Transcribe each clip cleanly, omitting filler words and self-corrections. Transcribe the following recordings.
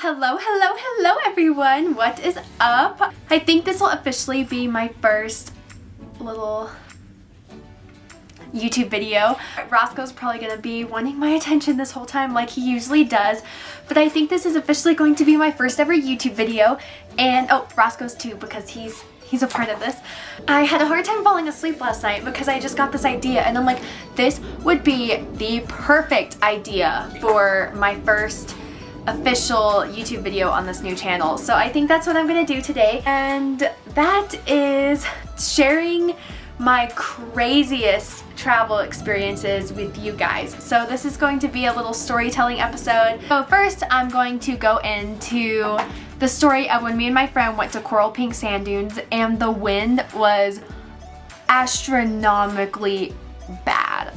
Hello, hello, hello everyone! What is up? I think this will officially be my first little YouTube video. Roscoe's probably gonna be wanting my attention this whole time like he usually does, but I think this is officially going to be my first ever YouTube video, and oh, Roscoe's too because he's a part of this. I had a hard time falling asleep last night because I just got this idea and I'm like, this would be the perfect idea for my first official YouTube video on this new channel. So I think that's what I'm gonna do today, and that is sharing my craziest travel experiences with you guys. So this is going to be a little storytelling episode. So first I'm going to go into the story of when me and my friend went to coral pink sand dunes and the wind was astronomically bad.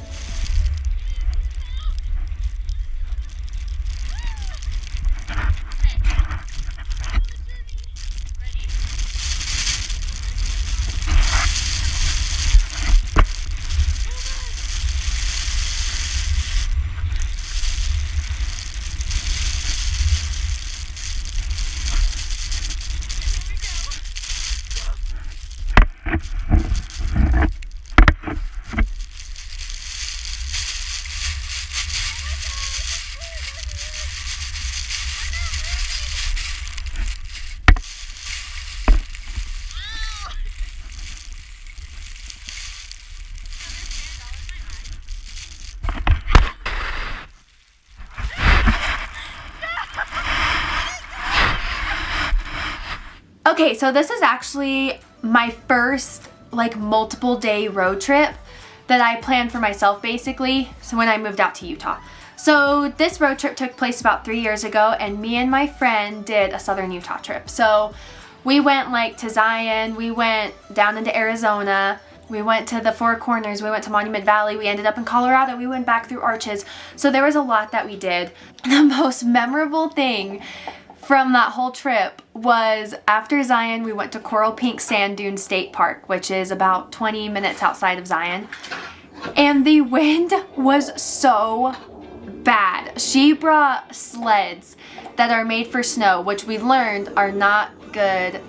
Okay, so this is actually my first like multiple day road trip that I planned for myself basically, so when I moved out to Utah. So this road trip took place about 3 years ago and me and my friend did a southern Utah trip. So we went like to Zion, we went down into Arizona, we went to the Four Corners, we went to Monument Valley, we ended up in Colorado, we went back through Arches. So there was a lot that we did. The most memorable thing from that whole trip was after Zion, we went to Coral Pink Sand Dune State Park, which is about 20 minutes outside of Zion. And the wind was so bad. She brought sleds that are made for snow, which we learned are not good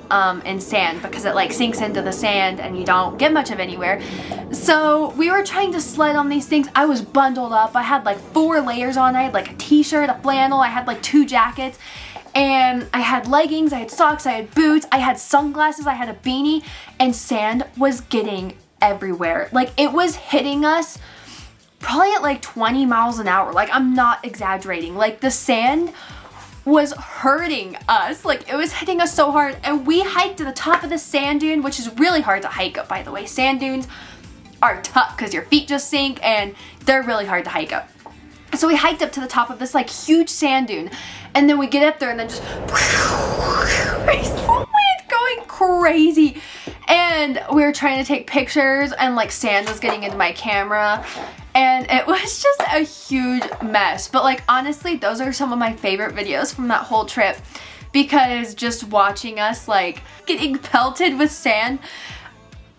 in sand because it like sinks into the sand and you don't get much of anywhere. So we were trying to sled on these things. I was bundled up. I had like 4 layers on. I had like a t-shirt, a flannel, I had like 2 jackets. And I had leggings, I had socks, I had boots, I had sunglasses, I had a beanie, and sand was getting everywhere. Like it was hitting us probably at like 20 miles an hour. Like I'm not exaggerating. Like the sand was hurting us. Like it was hitting us so hard. And we hiked to the top of the sand dune, which is really hard to hike up, by the way. Sand dunes are tough because your feet just sink and they're really hard to hike up. So we hiked up to the top of this like huge sand dune, and then we get up there and then just wind going crazy, and we were trying to take pictures and like sand was getting into my camera and it was just a huge mess. But like honestly, those are some of my favorite videos from that whole trip because just watching us like getting pelted with sand,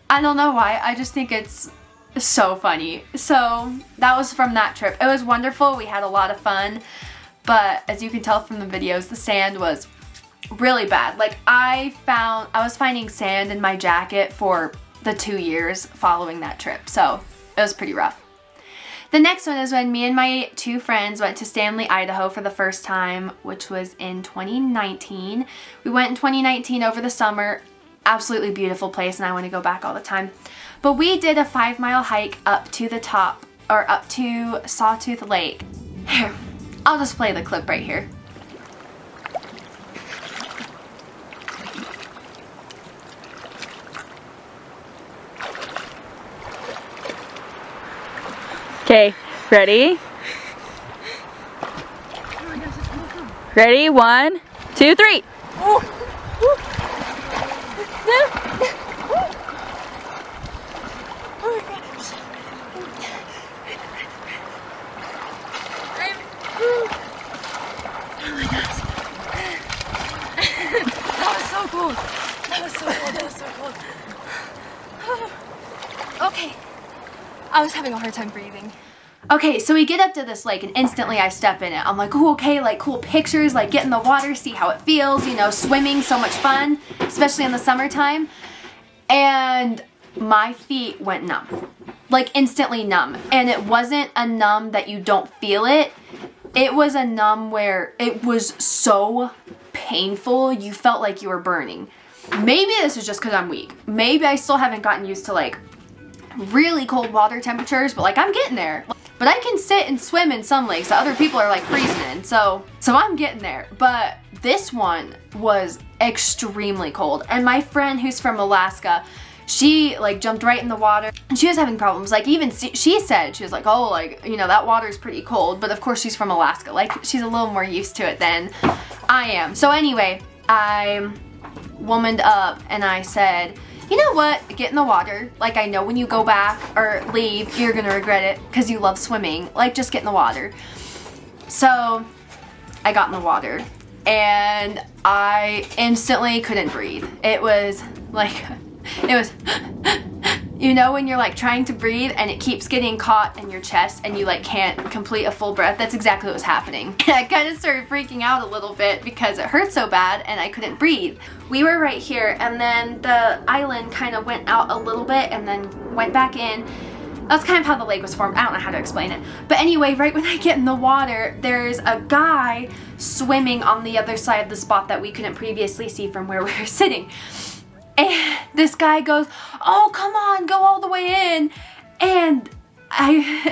I don't know why, I just think it's so funny. So that was from that trip. It was wonderful. We had a lot of fun, but as you can tell from the videos, the sand was really bad. Like I was finding sand in my jacket for the 2 years following that trip, so it was pretty rough. The next one is when me and my 2 friends went to Stanley, Idaho for the first time, which was in 2019. We went in 2019 over the summer. Absolutely beautiful place and I want to go back all the time. But we did a 5-mile hike up to the top, or up to Sawtooth Lake. Here, I'll just play the clip right here. Okay, ready? Ready? 1, 2, 3. Okay, I was having a hard time breathing. Okay, so we get up to this lake and instantly I step in it. I'm like, oh, okay, like cool pictures, like get in the water, see how it feels, you know, swimming, so much fun, especially in the summertime. And my feet went numb, like instantly numb. And it wasn't a numb that you don't feel it. It was a numb where it was so painful, you felt like you were burning. Maybe this is just because I'm weak. Maybe I still haven't gotten used to like really cold water temperatures, but like I'm getting there. But I can sit and swim in some lakes that other people are like freezing in, so I'm getting there. But this one was extremely cold. And my friend who's from Alaska, she like jumped right in the water and she was having problems. Like even she said, she was like, oh, like, you know, that water's pretty cold. But of course she's from Alaska. Like she's a little more used to it than I am. So anyway, I womaned up and I said, you know what, get in the water. Like I know when you go back or leave, you're gonna regret it because you love swimming. Like just get in the water. So I got in the water and I instantly couldn't breathe. It was like, it was, you know, when you're like trying to breathe and it keeps getting caught in your chest and you like can't complete a full breath. That's exactly what was happening. I kind of started freaking out a little bit because it hurt so bad and I couldn't breathe. We were right here and then the island kind of went out a little bit and then went back in. That's kind of how the lake was formed. I don't know how to explain it. But anyway, right when I get in the water, there's a guy swimming on the other side of the spot that we couldn't previously see from where we were sitting. And this guy goes, oh, come on, go all the way in. And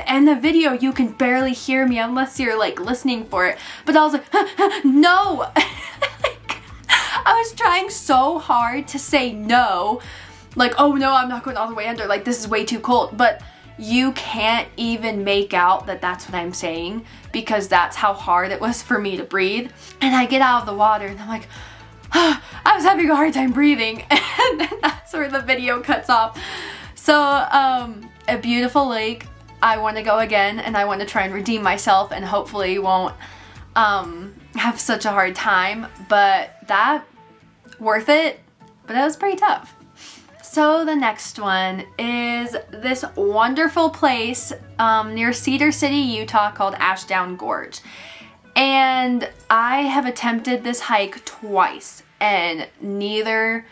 in the video, you can barely hear me unless you're like listening for it. But I was like, no. Like, I was trying so hard to say no. Like, oh no, I'm not going all the way under. Like, this is way too cold. But you can't even make out that that's what I'm saying because that's how hard it was for me to breathe. And I get out of the water and I'm like, I was having a hard time breathing, and then that's where the video cuts off. So, a beautiful lake. I want to go again, and I want to try and redeem myself, and hopefully won't have such a hard time. But that, worth it, but it was pretty tough. So the next one is this wonderful place near Cedar City, Utah called Ashdown Gorge. And I have attempted this hike twice, and neither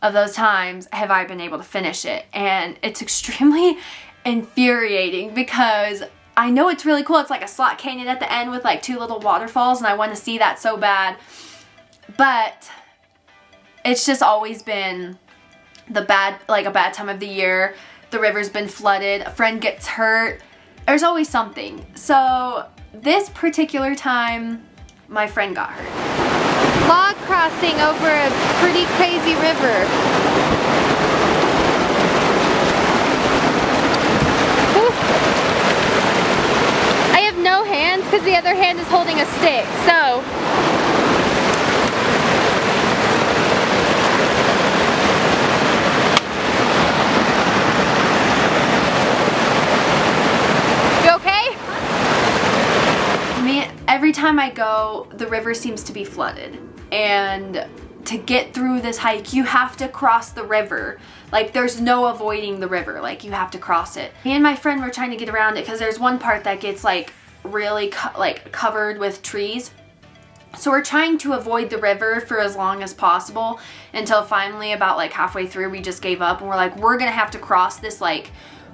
of those times have I been able to finish it. And it's extremely infuriating because I know it's really cool. It's like a slot canyon at the end with like 2 little waterfalls, and I want to see that so bad. But it's just always been a bad time of the year. The river's been flooded, a friend gets hurt. There's always something. So this particular time, my friend got hurt. Log crossing over a pretty crazy river. Whew. I have no hands because the other hand is holding a stick, so. You okay? Every time I go, the river seems to be flooded, and to get through this hike, you have to cross the river. Like, there's no avoiding the river. Like, you have to cross it. Me and my friend were trying to get around it because there's one part that gets like really covered with trees. So we're trying to avoid the river for as long as possible until finally about like halfway through we just gave up and we're like, we're gonna have to cross this like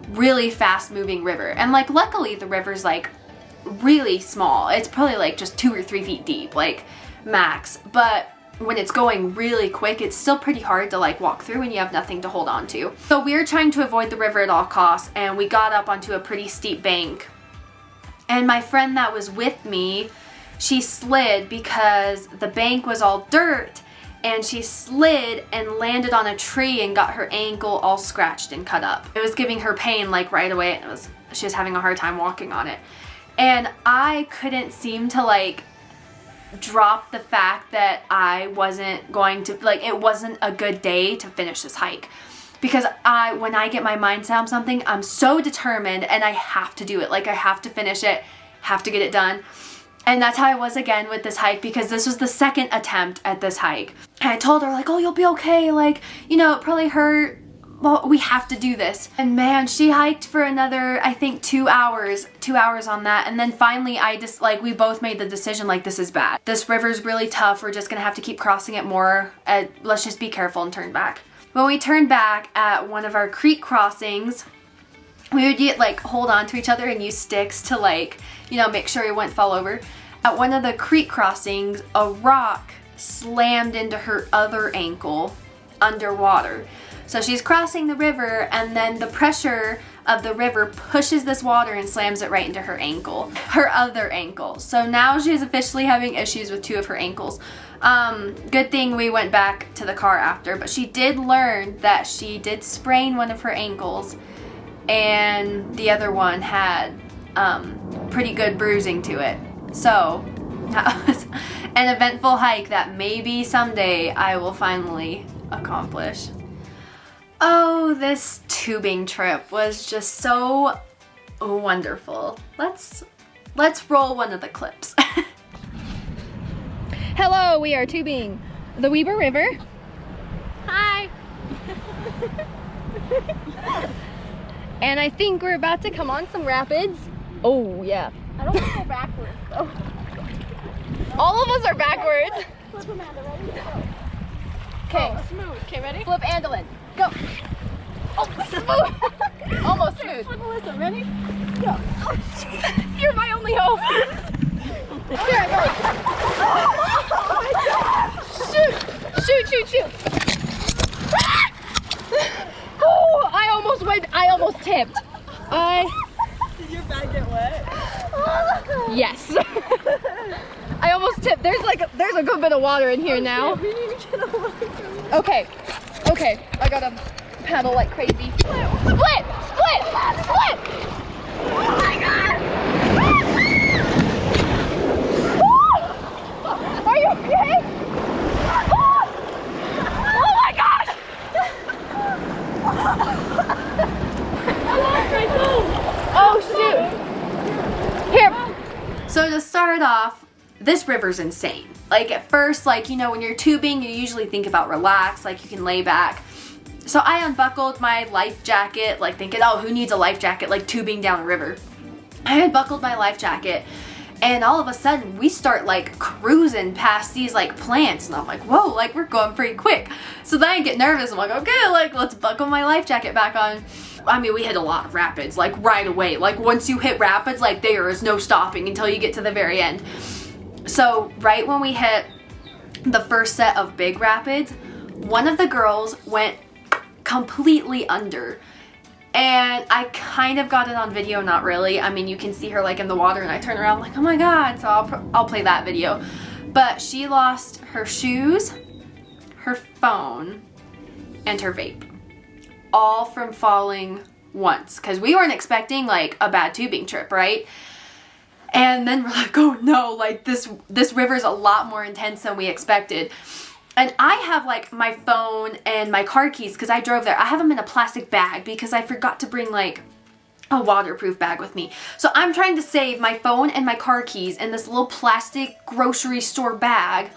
really fast moving river. And like luckily the river's like really small. It's probably like just 2 or 3 feet deep, like max. But when it's going really quick, it's still pretty hard to like walk through and you have nothing to hold on to. So we were trying to avoid the river at all costs, and we got up onto a pretty steep bank. And my friend that was with me, she slid because the bank was all dirt, and she slid and landed on a tree and got her ankle all scratched and cut up. It was giving her pain like right away, and she was having a hard time walking on it. And I couldn't seem to like drop the fact that I wasn't going to, like, it wasn't a good day to finish this hike. Because when I get my mind set on something, I'm so determined and I have to do it. Like, I have to finish it, have to get it done. And that's how I was again with this hike, because this was the second attempt at this hike. And I told her like, oh, you'll be okay. Like, you know, it probably hurt well, we have to do this. And man, she hiked for another, I think 2 hours on that. And then finally we both made the decision, like, this is bad. This river's really tough. We're just gonna have to keep crossing it more. Let's just be careful and turn back. When we turned back at one of our creek crossings, we would get, like, hold on to each other and use sticks to, like, you know, make sure we wouldn't fall over. At one of the creek crossings, a rock slammed into her other ankle underwater. So she's crossing the river, and then the pressure of the river pushes this water and slams it right into her ankle, her other ankle. So now she's officially having issues with 2 of her ankles. Good thing we went back to the car after, but she did learn that she did sprain one of her ankles, and the other one had pretty good bruising to it. So that was an eventful hike that maybe someday I will finally accomplish. Oh, this tubing trip was just so wonderful. Let's roll one of the clips. Hello, we are tubing the Weber River. Hi. And I think we're about to come on some rapids. Oh yeah. I don't want to go backwards though. All of us are backwards. Flip Amanda, ready? Go. Okay. Oh, smooth. Okay, ready? Flip Andalyn. Go. Oh, smooth. Almost smooth. Flip Alyssa, ready? Go. Oh, you're my only hope. Here I go. Oh my God. Shoot. Shoot, shoot, shoot. Oh, I almost tipped. Did your bag get wet? Yes. I almost tipped. There's a good bit of water in here now. We need to get away from this. Okay. Okay. I gotta paddle like crazy. Split! Split! Split! Oh my God! Are you okay? Oh my gosh! Oh shoot! Here. So to start off, this river's insane. Like at first, like, you know, when you're tubing, you usually think about relax, like you can lay back. So I unbuckled my life jacket, like thinking, oh, who needs a life jacket, like tubing down a river. I unbuckled my life jacket, and all of a sudden we start like cruising past these like plants, and I'm like, whoa, like we're going pretty quick. So then I get nervous. I'm like, okay, like let's buckle my life jacket back on. I mean, we hit a lot of rapids, like right away. Like once you hit rapids, like there is no stopping until you get to the very end. So right when we hit the first set of big rapids, one of the girls went completely under. And I kind of got it on video, not really. I mean, you can see her like in the water, and I turn around like, oh my God. So I'll play that video. But she lost her shoes, her phone, and her vape. All from falling once. Because we weren't expecting like a bad tubing trip, right? And then we're like, oh no, like this river's a lot more intense than we expected. And I have like my phone and my car keys, because I drove there. I have them in a plastic bag because I forgot to bring like a waterproof bag with me. So I'm trying to save my phone and my car keys in this little plastic grocery store bag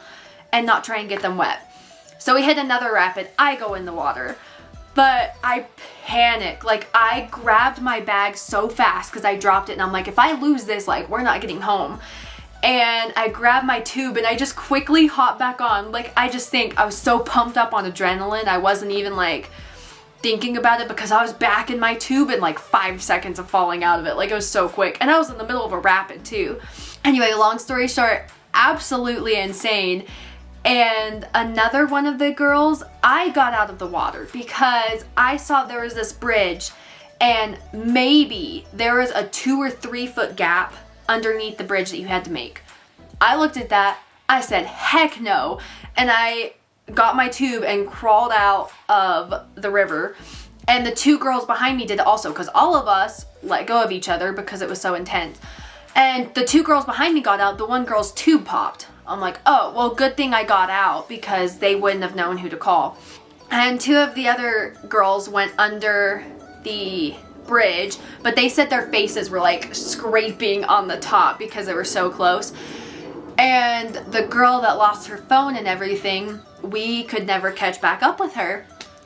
and not try and get them wet. So we hit another rapid. I go in the water. But I panic. Like I grabbed my bag so fast because I dropped it, and I'm like, if I lose this, like we're not getting home. And I grabbed my tube and I just quickly hopped back on. Like I just think I was so pumped up on adrenaline, I wasn't even like thinking about it, because I was back in my tube in like 5 seconds of falling out of it. Like it was so quick, and I was in the middle of a rapid too. Anyway, long story short, absolutely insane. And another one of the girls, I got out of the water because I saw there was this bridge, and maybe there was a 2 or 3 foot gap underneath the bridge that you had to make. I looked at that, I said, heck no. And I got my tube and crawled out of the river. And the 2 girls behind me did also, because all of us let go of each other because it was so intense. And the 2 girls behind me got out, the one girl's tube popped. I'm like, oh, well, good thing I got out, because they wouldn't have known who to call. And 2 of the other girls went under the bridge, but they said their faces were like scraping on the top because they were so close. And the girl that lost her phone and everything, we could never catch back up with her.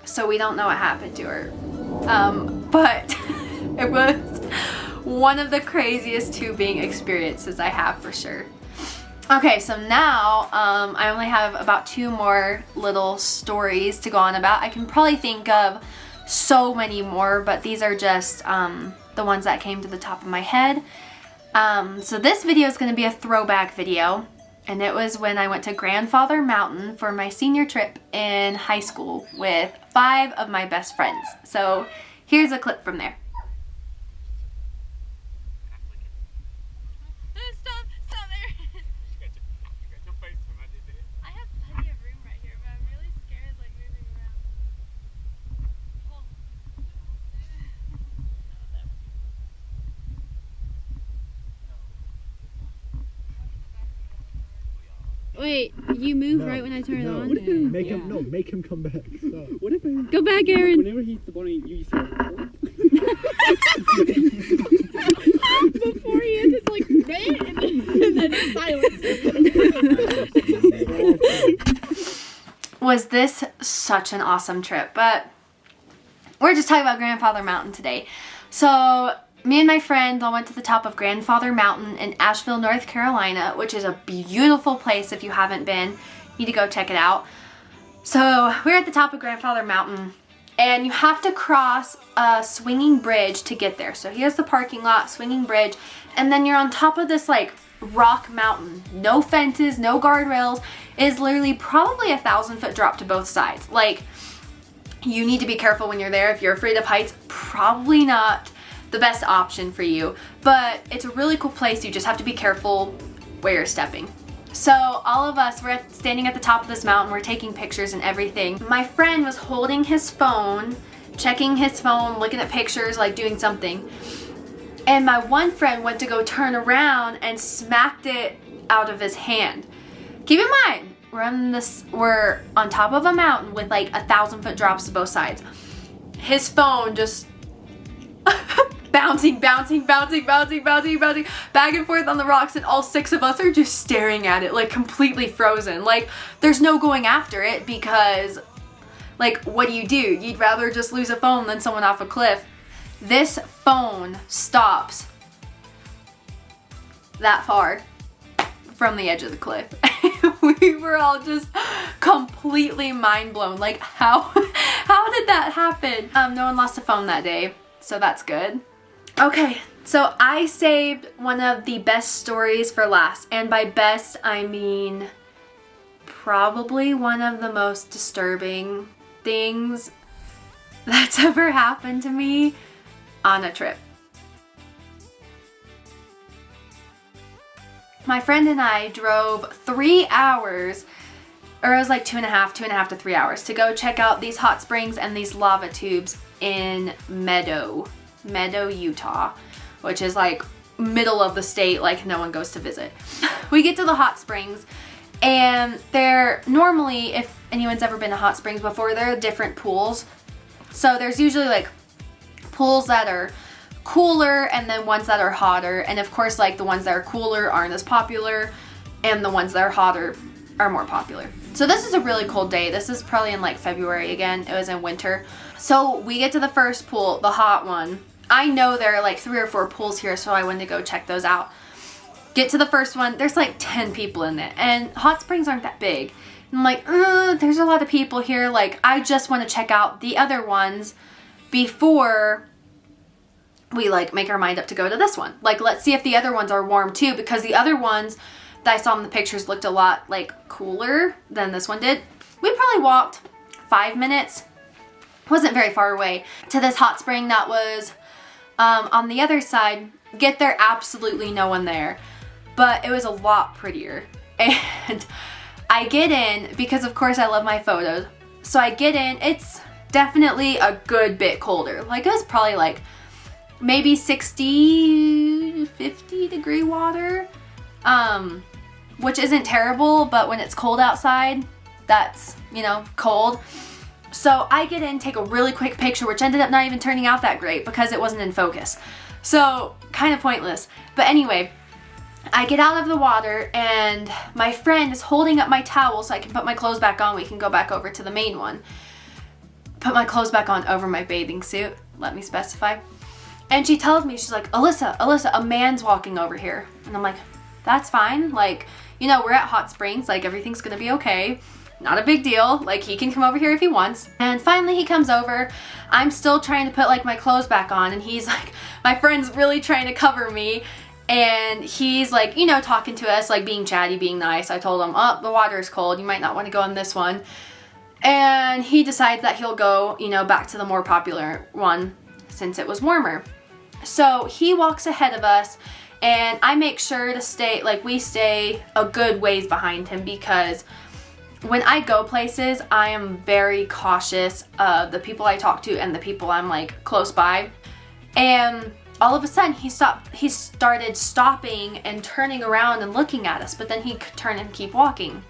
so we don't know what happened to her. But it was one of the craziest tubing experiences I have for sure. Okay, so now I only have about 2 more little stories to go on about. I can probably think of so many more, but these are just the ones that came to the top of my head. So this video is going to be a throwback video, and it was when I went to Grandfather Mountain for my senior trip in high school with 5 of my best friends. So here's a clip from there. Wait, you move right when I turn it on? Make him come back. Stop. What if Go back, Aaron. Whenever he hits the button, you say Before he hits, it's like, and then silence. Was this such an awesome trip? But we're just talking about Grandfather Mountain today. So me and my friends all went to the top of Grandfather Mountain in Asheville, North Carolina, which is a beautiful place. If you haven't been, you need to go check it out. So we're at the top of Grandfather Mountain, and you have to cross a swinging bridge to get there. So here's the parking lot, swinging bridge, and then you're on top of this like rock mountain. No fences, no guardrails. It is literally probably 1,000-foot drop to both sides. Like, you need to be careful when you're there. If you're afraid of heights, probably not the best option for you, but it's a really cool place. You just have to be careful where you're stepping. So all of us were standing at the top of this mountain, we're taking pictures and everything. My friend was holding his phone, checking his phone, looking at pictures, like doing something. And my one friend went to go turn around and smacked it out of his hand. Keep in mind, we're on top of a mountain with like 1,000-foot drops to both sides. His phone just bouncing back and forth on the rocks, and all 6 of us are just staring at it like completely frozen. Like, there's no going after it because, like, what do? You'd rather just lose a phone than someone off a cliff. This phone stops that far from the edge of the cliff. We were all just completely mind blown. Like, how did that happen? No one lost a phone that day, so that's good. Okay, so I saved one of the best stories for last, and by best I mean probably one of the most disturbing things that's ever happened to me on a trip. My friend and I drove 3 hours, or it was like 2.5 to 3 hours, to go check out these hot springs and these lava tubes in Meadow, Utah, which is like middle of the state, like no one goes to visit. We get to the hot springs, and they're normally, if anyone's ever been to hot springs before, there are different pools. So there's usually like pools that are cooler and then ones that are hotter, and of course like the ones that are cooler aren't as popular, and the ones that are hotter are more popular. So this is a really cold day. This is probably in like February again. It was in winter. So we get to the first pool, the hot one. I know there are like 3 or 4 pools here, so I went to go check those out. Get to the first one, there's like 10 people in it, and hot springs aren't that big. I'm like, there's a lot of people here. Like, I just want to check out the other ones before we like make our mind up to go to this one. Like, let's see if the other ones are warm too, because the other ones that I saw in the pictures looked a lot like cooler than this one did. We probably walked 5 minutes, wasn't very far away, to this hot spring that was on the other side. Get there, absolutely no one there, but it was a lot prettier. And I get in, because of course I love my photos, so I get in. It's definitely a good bit colder. Like, it was probably like maybe 60, 50 degree water, which isn't terrible, but when it's cold outside, that's, you know, cold. So I get in, take a really quick picture, which ended up not even turning out that great because it wasn't in focus. So kind of pointless. But anyway, I get out of the water, and my friend is holding up my towel so I can put my clothes back on. We can go back over to the main one. put my clothes back on over my bathing suit, let me specify. And she tells me, she's like, Alyssa, a man's walking over here. And I'm like, that's fine. Like, you know, we're at hot springs. Like, everything's gonna be okay. Not a big deal. Like, he can come over here if he wants. And finally he comes over. I'm still trying to put like my clothes back on, and he's like, my friend's really trying to cover me. And he's like, you know, talking to us, like being chatty, being nice. I told him, oh, the water is cold. You might not want to go in this one. And he decides that he'll go, you know, back to the more popular one since it was warmer. So he walks ahead of us, and I make sure to stay, like, we stay a good ways behind him, because when I go places, I am very cautious of the people I talk to and the people I'm like close by. And all of a sudden he started stopping and turning around and looking at us, but then he could turn and keep walking.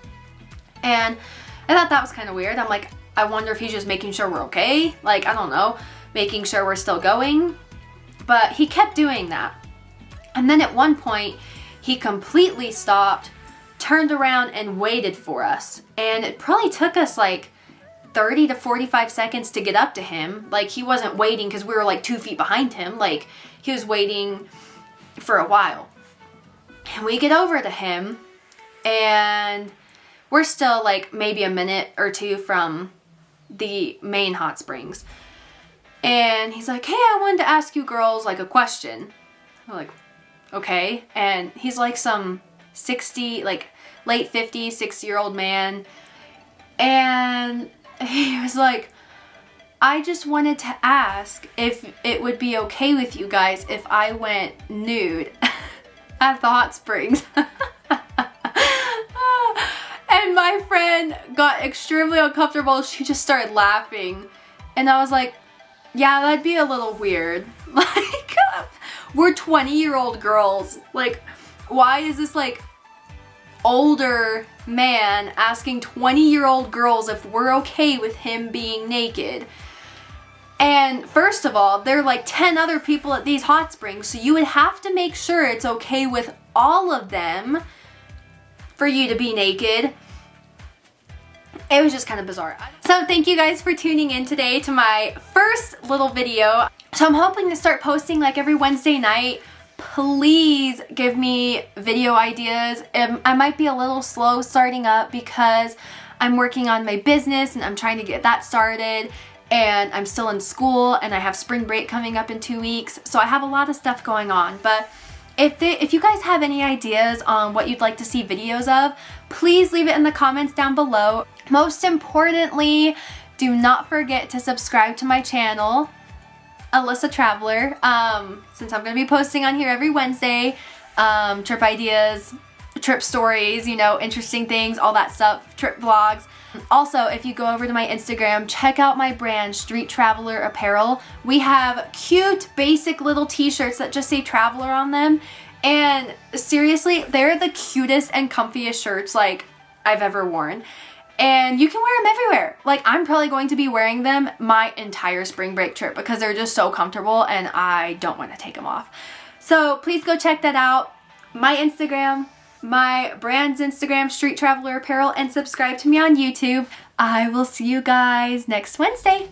And I thought that was kind of weird. I'm like, I wonder if he's just making sure we're okay. Like, I don't know, making sure we're still going. But he kept doing that. And then at one point, he completely stopped, turned around and waited for us. And it probably took us like 30 to 45 seconds to get up to him. Like, he wasn't waiting because we were like 2 feet behind him. Like, he was waiting for a while. And we get over to him, and we're still like maybe a minute or two from the main hot springs. And he's like, hey, I wanted to ask you girls like a question. I'm like, okay. And he's like some 60, like late 50s, 60-year-old man. And he was like, I just wanted to ask if it would be okay with you guys if I went nude at the hot springs. And my friend got extremely uncomfortable. She just started laughing. And I was like, yeah, that'd be a little weird. Like, we're 20-year-old girls. Like, why is this like older man asking 20-year-old girls if we're okay with him being naked? And first of all, there are like 10 other people at these hot springs, so you would have to make sure it's okay with all of them for you to be naked. It was just kind of bizarre. So thank you guys for tuning in today to my first little video. So I'm hoping to start posting like every Wednesday night. Please give me video ideas. I might be a little slow starting up because I'm working on my business and I'm trying to get that started. And I'm still in school, and I have spring break coming up in 2 weeks. So I have a lot of stuff going on. But if you guys have any ideas on what you'd like to see videos of, please leave it in the comments down below. Most importantly, do not forget to subscribe to my channel, Alyssa Traveler, since I'm going to be posting on here every Wednesday. Trip ideas, trip stories, you know, interesting things, all that stuff, trip vlogs. Also, if you go over to my Instagram, check out my brand, Street Traveler Apparel. We have cute, basic little t-shirts that just say Traveler on them. And seriously, they're the cutest and comfiest shirts like I've ever worn. And you can wear them everywhere. Like, I'm probably going to be wearing them my entire spring break trip because they're just so comfortable and I don't want to take them off. So please go check that out. My Instagram, my brand's Instagram, Street Traveler Apparel, and subscribe to me on YouTube. I will see you guys next Wednesday.